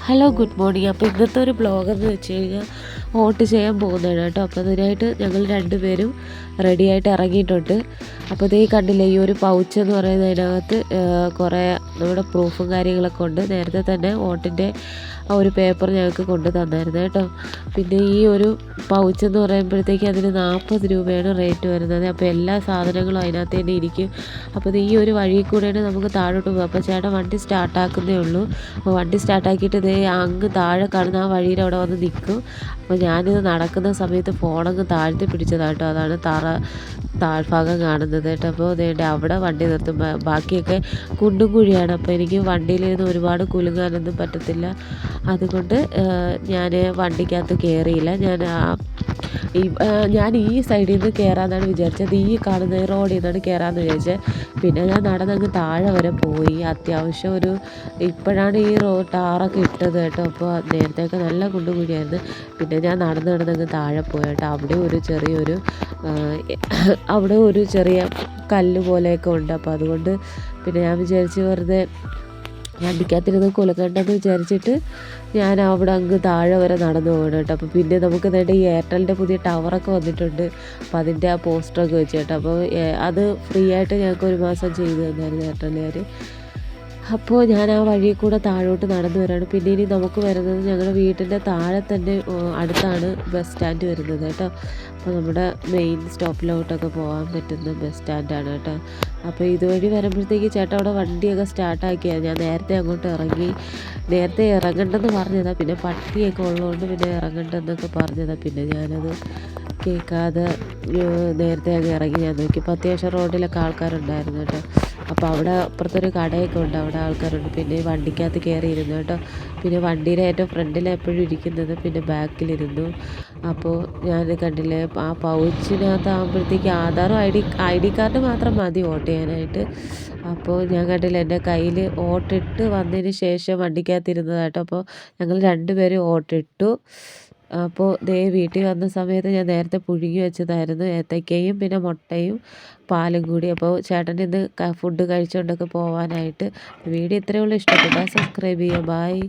Hello good morning. അപ്പോൾ ഇന്നത്തെ ഒരു ബ്ലോഗെന്ന് വെച്ച് കഴിഞ്ഞാൽ വോട്ട് ചെയ്യാൻ പോകുന്നതാണ് കേട്ടോ. അപ്പോൾ അതിനായിട്ട് ഞങ്ങൾ രണ്ടുപേരും റെഡിയായിട്ട് ഇറങ്ങിയിട്ടുണ്ട്. അപ്പോൾ ഇതേ കണ്ടില്ലേ, ഈ ഒരു പൗച്ച് എന്ന് പറയുന്നതിനകത്ത് കുറേ നമ്മുടെ പ്രൂഫും കാര്യങ്ങളൊക്കെ ഉണ്ട്. നേരത്തെ തന്നെ വോട്ടിൻ്റെ ആ ഒരു പേപ്പർ ഞങ്ങൾക്ക് കൊണ്ട് തന്നായിരുന്നു കേട്ടോ. പിന്നെ ഈ ഒരു പൗച്ച് എന്ന് പറയുമ്പോഴത്തേക്ക് അതിന് 40 രൂപയാണ് റേറ്റ് വരുന്നത്. അപ്പോൾ എല്ലാ സാധനങ്ങളും അതിനകത്ത് തന്നെ ഇരിക്കും. അപ്പോൾ ഈ ഒരു വഴി കൂടെയാണ് നമുക്ക് താഴോട്ട് പോകുക. അപ്പോൾ ചേട്ടൻ വണ്ടി സ്റ്റാർട്ടാക്കുന്നേ ഉള്ളൂ. അപ്പോൾ വണ്ടി സ്റ്റാർട്ടാക്കിയിട്ട് ഇതേ അങ്ങ് താഴെ കാണുന്ന ആ വഴിയുടെ അവിടെ വന്ന് നിൽക്കും. അപ്പോൾ ഞാനിത് നടക്കുന്ന സമയത്ത് ഫോണങ്ങ് താഴ്ത്തി പിടിച്ചതാട്ടോ. അതാണ് താഴ്ഭാഗം കാണുന്നത് കേട്ടോ. അപ്പോൾ അതേണ്ട അവിടെ വണ്ടി നിർത്തും. ബാക്കിയൊക്കെ കുണ്ടും കുഴിയാണ്. അപ്പോൾ എനിക്ക് വണ്ടിയിലിരുന്ന് ഒരുപാട് കുലുങ്ങാനൊന്നും പറ്റത്തില്ല. അതുകൊണ്ട് ഞാൻ വണ്ടിക്കകത്ത് കയറിയില്ല. ഞാൻ ഈ സൈഡിൽ നിന്ന് കയറാമെന്നാണ് വിചാരിച്ചത്. ഈ കാണുന്ന റോഡിൽ നിന്നാണ് കയറാമെന്ന് വിചാരിച്ചത്. പിന്നെ ഞാൻ നടന്നങ്ങ് താഴെ വരെ പോയി. അത്യാവശ്യം ഇപ്പോഴാണ് ഈ ടാറൊക്കെ ഇട്ടത് കേട്ടോ. അപ്പോൾ നേരത്തെയൊക്കെ നല്ല കുണ്ടും കുഴിയായിരുന്നു. പിന്നെ ഞാൻ നടന്നങ്ങ് താഴെ പോയി കേട്ടോ. അവിടെ ഒരു ചെറിയ കല്ല് പോലെയൊക്കെ ഉണ്ട്. അപ്പോൾ അതുകൊണ്ട് പിന്നെ ഞാൻ വിചാരിച്ച് വെറുതെ വണ്ടിക്കകത്തിരുന്ന് കുലുക്കണ്ടെന്ന് വിചാരിച്ചിട്ട് ഞാൻ അവിടെ അങ്ങ് താഴെ വരെ നടന്നു പോകണം കേട്ടോ. അപ്പോൾ പിന്നെ നമുക്ക് നേടെ ഈ എയർടെലിൻ്റെ പുതിയ ടവറൊക്കെ വന്നിട്ടുണ്ട്. അപ്പോൾ അതിൻ്റെ ആ പോസ്റ്ററൊക്കെ വെച്ച് കേട്ടോ. അപ്പോൾ അത് ഫ്രീ ആയിട്ട് ഞങ്ങൾക്ക് 1 മാസം ചെയ്തു തന്നായിരുന്നു എയർടെലുകാർ. അപ്പോൾ ഞാൻ ആ വഴി കൂടെ താഴോട്ട് നടന്നു വരികയാണ്. പിന്നെ ഇനി നമുക്ക് വരുന്നത് ഞങ്ങളുടെ വീട്ടിൻ്റെ താഴെ തന്നെ അടുത്താണ് ബസ് സ്റ്റാൻഡ് വരുന്നത് കേട്ടോ. അപ്പോൾ നമ്മുടെ മെയിൻ സ്റ്റോപ്പിലോട്ടൊക്കെ പോകാൻ പറ്റുന്ന ബസ് സ്റ്റാൻഡാണ് കേട്ടോ. അപ്പോൾ ഇതുവഴി വരുമ്പോഴത്തേക്ക് ചേട്ടാ അവിടെ വണ്ടിയൊക്കെ സ്റ്റാർട്ടാക്കിയാണ്. ഞാൻ നേരത്തെ അങ്ങോട്ട് നേരത്തെ ഇറങ്ങണ്ടെന്ന് പറഞ്ഞതാണ്. പിന്നെ പട്ടിയൊക്കെ ഉള്ളതുകൊണ്ട് പിന്നെ ഇറങ്ങണ്ടെന്നൊക്കെ പറഞ്ഞതാണ്. പിന്നെ ഞാനത് കേൾക്കാതെ നേരത്തെ അങ്ങ് ഇറങ്ങി. ഞാൻ നോക്കിയപ്പോൾ അത്യാവശ്യം റോഡിലൊക്കെ ആൾക്കാരുണ്ടായിരുന്നു കേട്ടോ. അപ്പോൾ അവിടെ അപ്പുറത്തൊരു കടയൊക്കെ ഉണ്ട്, അവിടെ ആൾക്കാരുണ്ട്. പിന്നെ വണ്ടിക്കകത്ത് കയറിയിരുന്നു കേട്ടോ. പിന്നെ വണ്ടിയുടെ ഏറ്റവും ഫ്രണ്ടിൽ എപ്പോഴും ഇരിക്കുന്നത്, പിന്നെ ബാക്കിലിരുന്നു. അപ്പോൾ ഞാൻ കണ്ടില്ലേ, ആ പൗച്ചിനകത്ത് ആകുമ്പോഴത്തേക്ക് ആധാറും ഐ ഡി കാർഡ് മാത്രം മതി വോട്ട് ചെയ്യാനായിട്ട്. അപ്പോൾ ഞാൻ കണ്ടില്ല, എൻ്റെ കയ്യിൽ വോട്ടിട്ട് വന്നതിന് ശേഷം വണ്ടിക്കകത്ത് ഇരുന്നതാട്ടോ. അപ്പോൾ ഞങ്ങൾ രണ്ടുപേരും വോട്ടിട്ടു. അപ്പോൾ വീട്ടിൽ വന്ന സമയത്ത് ഞാൻ നേരത്തെ പുഴുങ്ങി വെച്ചതായിരുന്നു ഏത്തയ്ക്കയും പിന്നെ മുട്ടയും പാലും കൂടി. അപ്പോൾ ചേട്ടൻ ഇന്ന് ഫുഡ് കഴിച്ചുകൊണ്ടൊക്കെ പോകാനായിട്ട്. വീഡിയോ ഇത്രയേ ഉള്ളൂ. ഇഷ്ടപ്പെട്ടാൽ സബ്സ്ക്രൈബ് ചെയ്യുക. ബായ്.